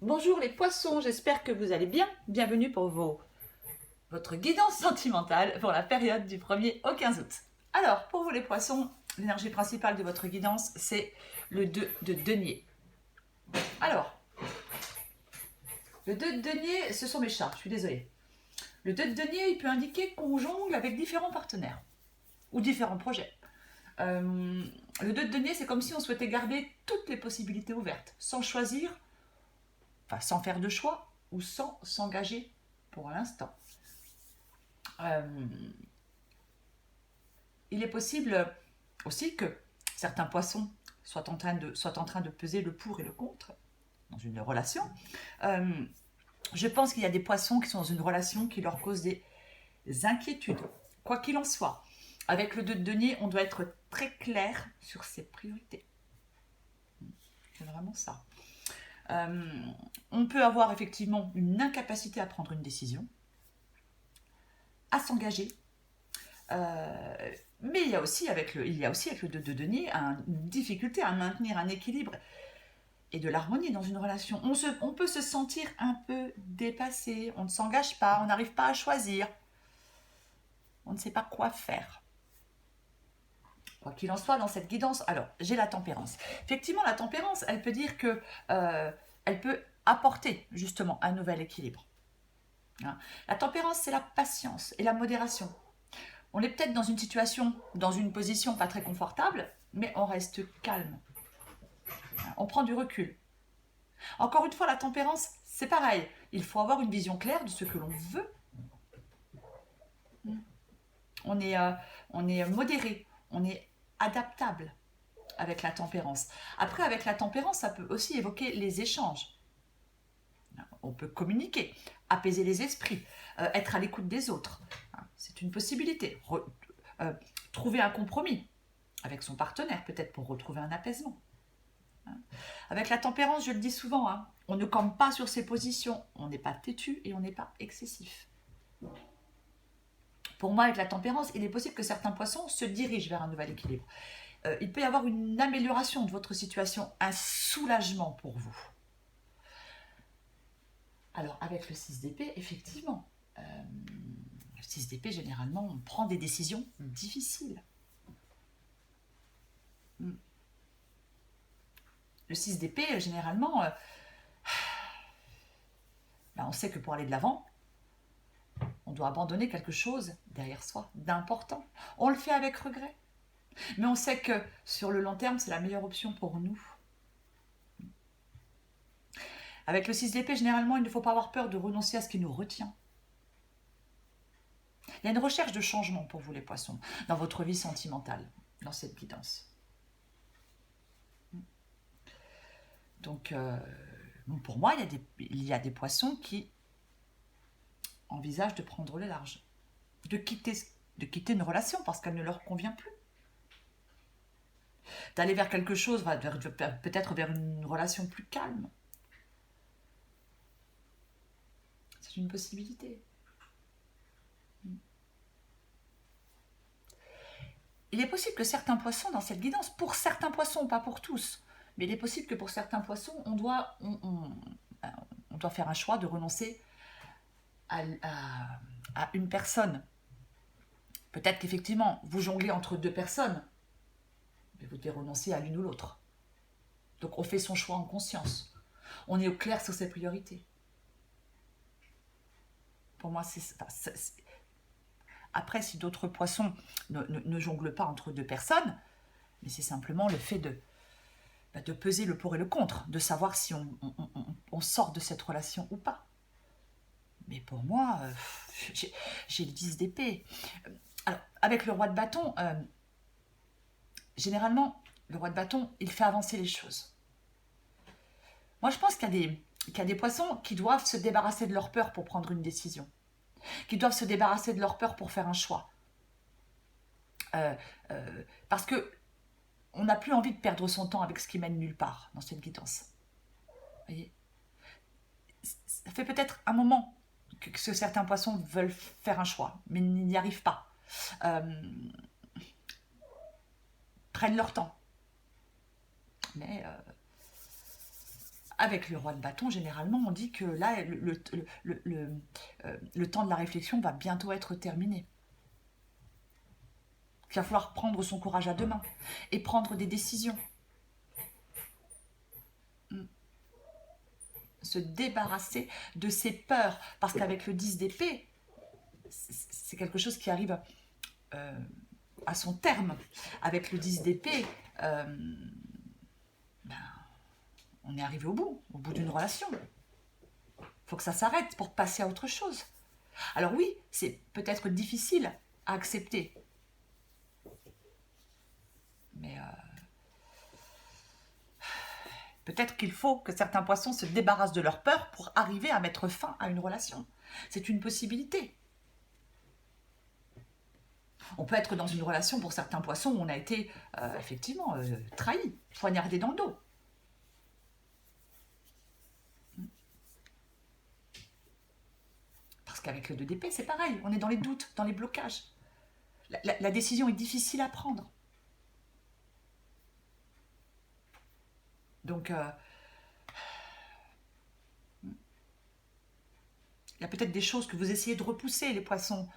Bonjour les poissons, j'espère que vous allez bien. Bienvenue pour votre guidance sentimentale pour la période du 1er au 15 août. Alors, pour vous les poissons, l'énergie principale de votre guidance, c'est le 2 de denier. Alors, le 2 de denier, ce sont mes chats, je suis désolée. Le 2 de denier, il peut indiquer qu'on jongle avec différents partenaires ou différents projets. Le 2 de denier, c'est comme si on souhaitait garder toutes les possibilités ouvertes, sans choisir, enfin sans faire de choix ou sans s'engager pour l'instant. Il est possible aussi que certains poissons soient en train de peser le pour et le contre dans une relation. Je pense qu'il y a des poissons qui sont dans une relation qui leur cause des inquiétudes. Quoi qu'il en soit, avec le 2 de denier, on doit être très clair sur ses priorités. C'est vraiment ça. On peut avoir effectivement une incapacité à prendre une décision, à s'engager. Mais il y a aussi avec le 2 de denier une difficulté à maintenir un équilibre et de l'harmonie dans une relation. On peut se sentir un peu dépassé, on ne s'engage pas, on n'arrive pas à choisir, on ne sait pas quoi faire. Quoi qu'il en soit, dans cette guidance, alors j'ai la tempérance. Effectivement, la tempérance, elle peut dire que elle peut apporter justement un nouvel équilibre. La tempérance, c'est la patience et la modération. On est peut-être dans une situation, dans une position pas très confortable, mais on reste calme. On prend du recul. Encore une fois, la tempérance, c'est pareil. Il faut avoir une vision claire de ce que l'on veut. On est modéré, on est adaptable avec la tempérance. Après, avec la tempérance, ça peut aussi évoquer les échanges. On peut communiquer, apaiser les esprits, être à l'écoute des autres. C'est une possibilité. Trouver un compromis avec son partenaire, peut-être pour retrouver un apaisement. Avec la tempérance, je le dis souvent, on ne campe pas sur ses positions, on n'est pas têtu et on n'est pas excessif. Pour moi, avec la tempérance, il est possible que certains poissons se dirigent vers un nouvel équilibre. Il peut y avoir une amélioration de votre situation, un soulagement pour vous. Alors, avec le 6 d'épée, effectivement, le 6 d'épée, généralement, on prend des décisions difficiles. Le 6 d'épée, généralement, on sait que pour aller de l'avant, on doit abandonner quelque chose derrière soi, d'important. On le fait avec regret. Mais on sait que sur le long terme, c'est la meilleure option pour nous. Avec le 6 d'épée, généralement, il ne faut pas avoir peur de renoncer à ce qui nous retient. Il y a une recherche de changement pour vous, les poissons, dans votre vie sentimentale, dans cette guidance. Donc, pour moi, il y a des poissons qui envisagent de prendre le large, de quitter une relation parce qu'elle ne leur convient plus. D'aller vers quelque chose, peut-être vers une relation plus calme. C'est une possibilité. Il est possible que certains poissons, dans cette guidance, pour certains poissons, pas pour tous, mais il est possible que pour certains poissons, on doit faire un choix de renoncer à une personne. Peut-être qu'effectivement, vous jonglez entre deux personnes, mais vous devez renoncer à l'une ou l'autre. Donc on fait son choix en conscience. On est au clair sur ses priorités. Pour moi, après, si d'autres poissons ne jonglent pas entre deux personnes, mais c'est simplement le fait de peser le pour et le contre, de savoir si on sort de cette relation ou pas. Mais pour moi, j'ai le 10 d'épée. Alors, avec le roi de bâton, généralement, le roi de bâton, il fait avancer les choses. Moi, je pense qu'il y a des poissons qui doivent se débarrasser de leur peur pour prendre une décision, qui doivent se débarrasser de leur peur pour faire un choix. Parce que on n'a plus envie de perdre son temps avec ce qui mène nulle part dans cette guidance. Vous voyez, ça fait peut-être un moment que certains poissons veulent faire un choix, mais n'y arrivent pas. Prennent leur temps. Mais Avec le roi de bâton, généralement, on dit que là, le temps de la réflexion va bientôt être terminé. Qu'il va falloir prendre son courage à deux mains et prendre des décisions. Se débarrasser de ses peurs. Parce qu'avec le 10 d'épée, c'est quelque chose qui arrive à son terme. Avec le 10 d'épée, on est arrivé au bout d'une relation. Il faut que ça s'arrête pour passer à autre chose. Alors oui, c'est peut-être difficile à accepter. Mais peut-être qu'il faut que certains poissons se débarrassent de leur peur pour arriver à mettre fin à une relation. C'est une possibilité. On peut être dans une relation pour certains poissons où on a été effectivement trahi, poignardé dans le dos. Parce qu'avec le 2 d'épée, c'est pareil. On est dans les doutes, dans les blocages. La décision est difficile à prendre. Donc, il y a peut-être des choses que vous essayez de repousser, les poissons.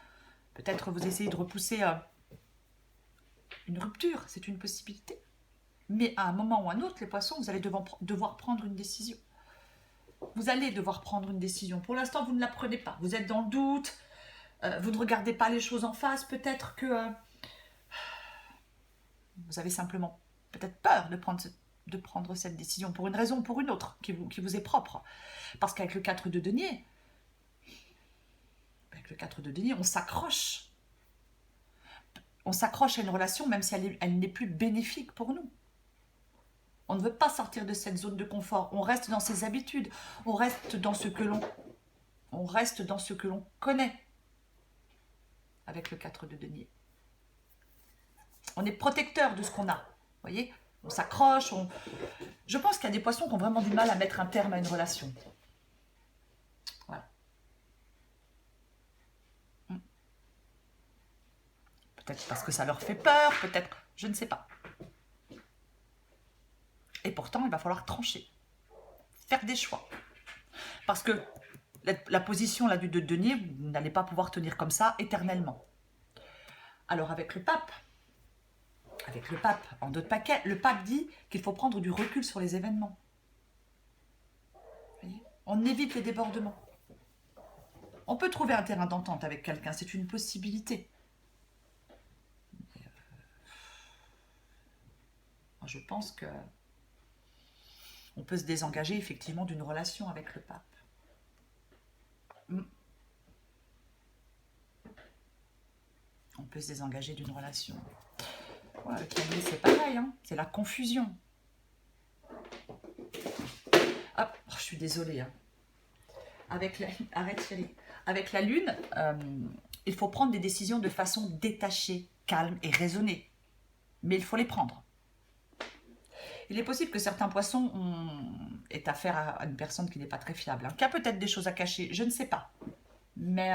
Peut-être vous essayez de repousser une rupture, c'est une possibilité. Mais à un moment ou à un autre, les poissons, vous allez devoir prendre une décision. Vous allez devoir prendre une décision. Pour l'instant, vous ne la prenez pas. Vous êtes dans le doute, vous ne regardez pas les choses en face. Peut-être que vous avez simplement peut-être peur de prendre cette décision pour une raison ou pour une autre qui vous est propre. Parce qu'avec le 4 de denier, on s'accroche. On s'accroche à une relation même si elle n'est plus bénéfique pour nous. On ne veut pas sortir de cette zone de confort. On reste dans ses habitudes. On reste dans ce que l'on connaît avec le 4 de denier. On est protecteur de ce qu'on a. Vous voyez, on s'accroche. Je pense qu'il y a des poissons qui ont vraiment du mal à mettre un terme à une relation. Voilà. Peut-être parce que ça leur fait peur, peut-être, je ne sais pas. Et pourtant, il va falloir trancher, faire des choix. Parce que la position là, du 2 de denier, vous n'allez pas pouvoir tenir comme ça éternellement. Alors avec le pape, en d'autres paquets, le pape dit qu'il faut prendre du recul sur les événements. Vous voyez, on évite les débordements. On peut trouver un terrain d'entente avec quelqu'un, c'est une possibilité. Moi, je pense que on peut se désengager effectivement d'une relation avec le pape. On peut se désengager d'une relation. Ouais, avec l'année, c'est pareil, hein, c'est la confusion. Ah, oh, je suis désolée. Hein. Arrête chérie. Avec la lune, il faut prendre des décisions de façon détachée, calme et raisonnée. Mais il faut les prendre. Il est possible que certains poissons aient affaire à une personne qui n'est pas très fiable, hein, qui a peut-être des choses à cacher, je ne sais pas. Mais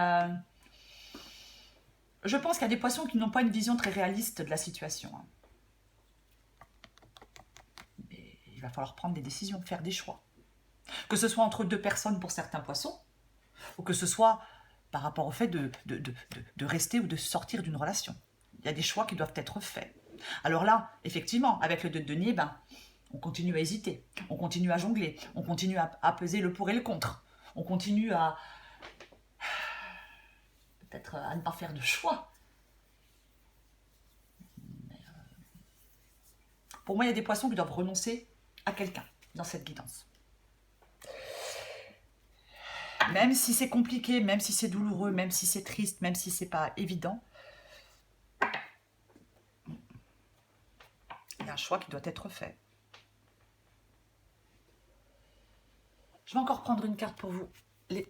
je pense qu'il y a des poissons qui n'ont pas une vision très réaliste de la situation. Hein. Mais il va falloir prendre des décisions, faire des choix. Que ce soit entre deux personnes pour certains poissons, ou que ce soit par rapport au fait de rester ou de sortir d'une relation. Il y a des choix qui doivent être faits. Alors là, effectivement, avec le 2 de denier, on continue à hésiter, on continue à jongler, on continue à peser le pour et le contre, on continue à peut-être à ne pas faire de choix. Mais pour moi, il y a des poissons qui doivent renoncer à quelqu'un dans cette guidance. Même si c'est compliqué, même si c'est douloureux, même si c'est triste, même si c'est pas évident, il y a un choix qui doit être fait. Je vais encore prendre une carte pour vous. Les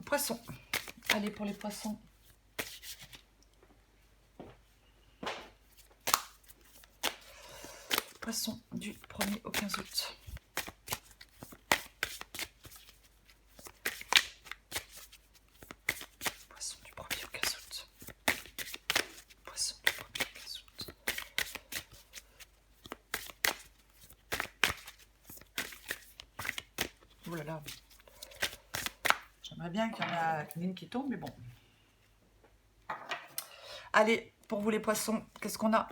poissons. Allez, pour les poissons. Poissons du 1er au 15 août. Poissons du 1er au 15 août. Poissons du 1er au 15 août. J'aimerais bien qu'il y en a une qui tombe, mais bon. Allez, pour vous les poissons, qu'est-ce qu'on a?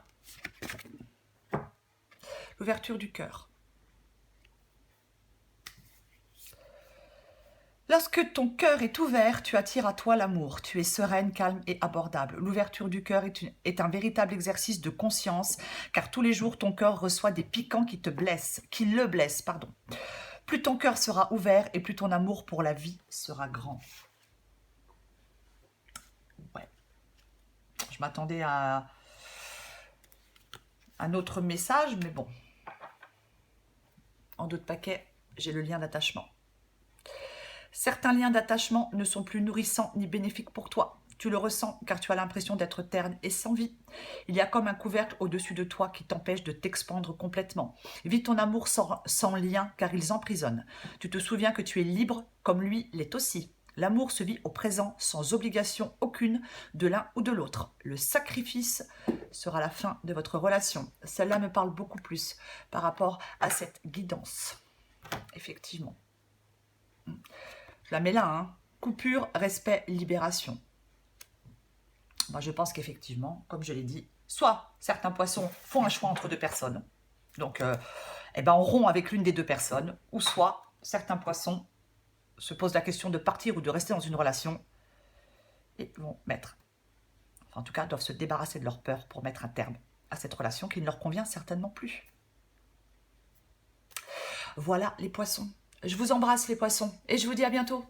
L'ouverture du cœur. Lorsque ton cœur est ouvert, tu attires à toi l'amour. Tu es sereine, calme et abordable. L'ouverture du cœur est un véritable exercice de conscience, car tous les jours, ton cœur reçoit des piquants qui le blessent, pardon. Plus ton cœur sera ouvert et plus ton amour pour la vie sera grand. Ouais. Je m'attendais à un autre message, mais bon. En d'autres paquets, j'ai le lien d'attachement. Certains liens d'attachement ne sont plus nourrissants ni bénéfiques pour toi. Tu le ressens car tu as l'impression d'être terne et sans vie. Il y a comme un couvercle au-dessus de toi qui t'empêche de t'expandre complètement. Vis ton amour sans lien car ils emprisonnent. Tu te souviens que tu es libre comme lui l'est aussi. L'amour se vit au présent sans obligation aucune de l'un ou de l'autre. Le sacrifice sera la fin de votre relation. Celle-là me parle beaucoup plus par rapport à cette guidance. Effectivement. Je la mets là, hein. Coupure, respect, libération. Moi, je pense qu'effectivement, comme je l'ai dit, soit certains poissons font un choix entre deux personnes, donc on rompt avec l'une des deux personnes, ou soit certains poissons se posent la question de partir ou de rester dans une relation et vont en tout cas, doivent se débarrasser de leur peur pour mettre un terme à cette relation qui ne leur convient certainement plus. Voilà les poissons. Je vous embrasse les poissons et je vous dis à bientôt.